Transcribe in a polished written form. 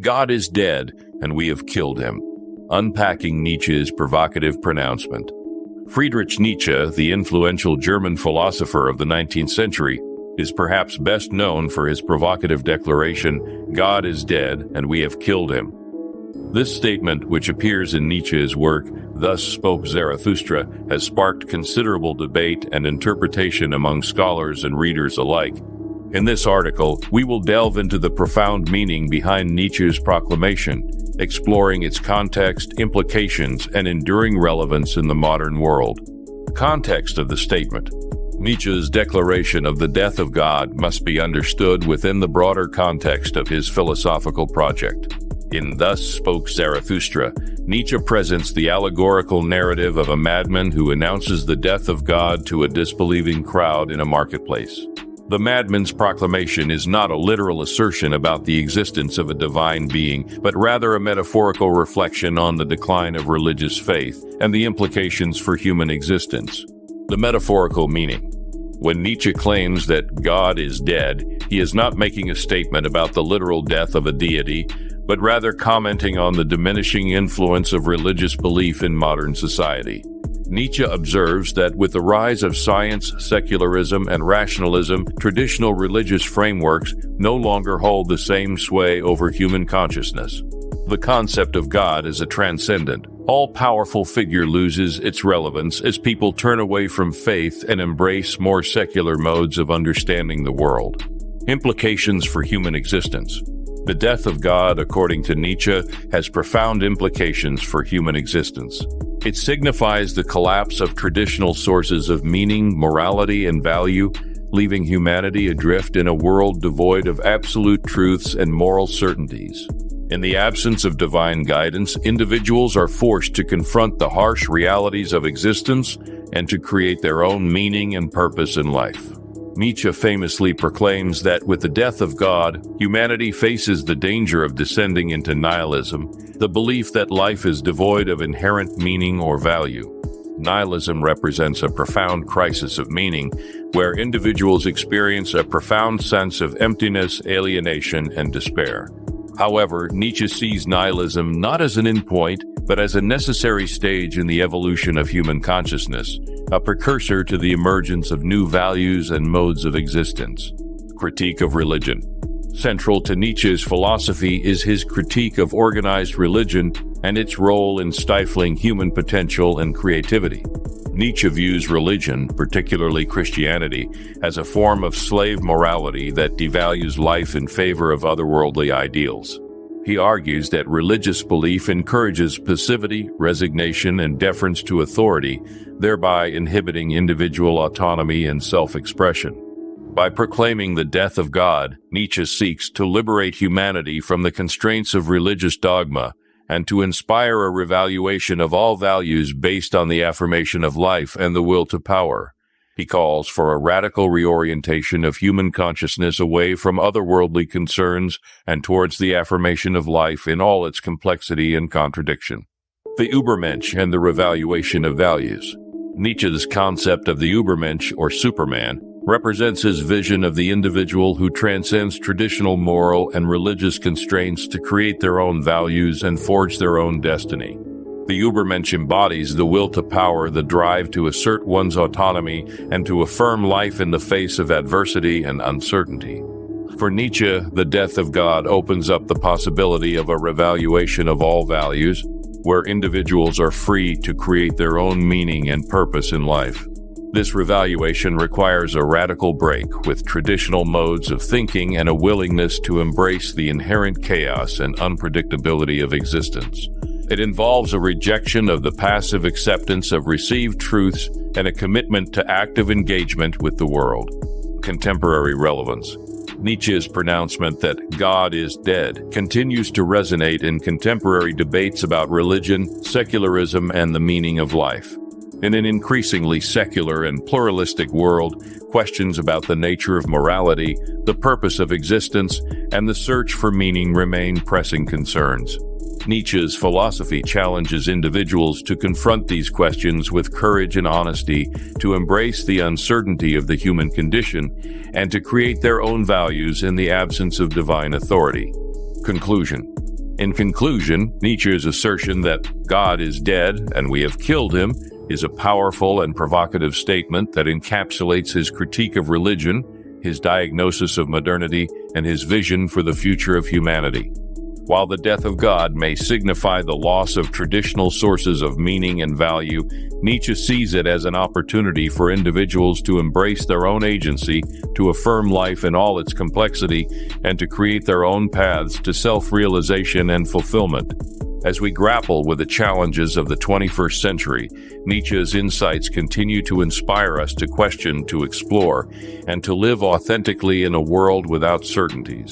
God is dead, and we have killed him. Unpacking Nietzsche's provocative pronouncement. Friedrich Nietzsche, the influential German philosopher of the 19th century, is perhaps best known for his provocative declaration, "God is dead, and we have killed him." This statement, which appears in Nietzsche's work, Thus Spoke Zarathustra, has sparked considerable debate and interpretation among scholars and readers alike. In this article, we will delve into the profound meaning behind Nietzsche's proclamation, exploring its context, implications, and enduring relevance in the modern world. Context of the statement. Nietzsche's declaration of the death of God must be understood within the broader context of his philosophical project. In Thus Spoke Zarathustra, Nietzsche presents the allegorical narrative of a madman who announces the death of God to a disbelieving crowd in a marketplace. The madman's proclamation is not a literal assertion about the existence of a divine being, but rather a metaphorical reflection on the decline of religious faith and the implications for human existence. The metaphorical meaning. When Nietzsche claims that God is dead, he is not making a statement about the literal death of a deity, but rather commenting on the diminishing influence of religious belief in modern society. Nietzsche observes that with the rise of science, secularism, and rationalism, traditional religious frameworks no longer hold the same sway over human consciousness. The concept of God as a transcendent, all-powerful figure loses its relevance as people turn away from faith and embrace more secular modes of understanding the world. Implications for human existence. The death of God, according to Nietzsche, has profound implications for human existence. It signifies the collapse of traditional sources of meaning, morality, and value, leaving humanity adrift in a world devoid of absolute truths and moral certainties. In the absence of divine guidance, individuals are forced to confront the harsh realities of existence and to create their own meaning and purpose in life. Nietzsche famously proclaims that with the death of God, humanity faces the danger of descending into nihilism, the belief that life is devoid of inherent meaning or value. Nihilism represents a profound crisis of meaning, where individuals experience a profound sense of emptiness, alienation, and despair. However, Nietzsche sees nihilism not as an endpoint, but as a necessary stage in the evolution of human consciousness, a precursor to the emergence of new values and modes of existence. Critique of religion. Central to Nietzsche's philosophy is his critique of organized religion and its role in stifling human potential and creativity. Nietzsche views religion, particularly Christianity, as a form of slave morality that devalues life in favor of otherworldly ideals. He argues that religious belief encourages passivity, resignation, and deference to authority, thereby inhibiting individual autonomy and self-expression. By proclaiming the death of God, Nietzsche seeks to liberate humanity from the constraints of religious dogma and to inspire a revaluation of all values based on the affirmation of life and the will to power. He calls for a radical reorientation of human consciousness away from otherworldly concerns and towards the affirmation of life in all its complexity and contradiction. The Ubermensch and the revaluation of values. Nietzsche's concept of the Ubermensch, or Superman, represents his vision of the individual who transcends traditional moral and religious constraints to create their own values and forge their own destiny. The Übermensch embodies the will to power, the drive to assert one's autonomy, and to affirm life in the face of adversity and uncertainty. For Nietzsche, the death of God opens up the possibility of a revaluation of all values, where individuals are free to create their own meaning and purpose in life. This revaluation requires a radical break with traditional modes of thinking and a willingness to embrace the inherent chaos and unpredictability of existence. It involves a rejection of the passive acceptance of received truths and a commitment to active engagement with the world. Contemporary relevance. Nietzsche's pronouncement that God is dead continues to resonate in contemporary debates about religion, secularism, and the meaning of life. In an increasingly secular and pluralistic world, questions about the nature of morality, the purpose of existence, and the search for meaning remain pressing concerns. Nietzsche's philosophy challenges individuals to confront these questions with courage and honesty, to embrace the uncertainty of the human condition, and to create their own values in the absence of divine authority. Conclusion. In conclusion, Nietzsche's assertion that God is dead and we have killed him is a powerful and provocative statement that encapsulates his critique of religion, his diagnosis of modernity, and his vision for the future of humanity. While the death of God may signify the loss of traditional sources of meaning and value, Nietzsche sees it as an opportunity for individuals to embrace their own agency, to affirm life in all its complexity, and to create their own paths to self-realization and fulfillment. As we grapple with the challenges of the 21st century, Nietzsche's insights continue to inspire us to question, to explore, and to live authentically in a world without certainties.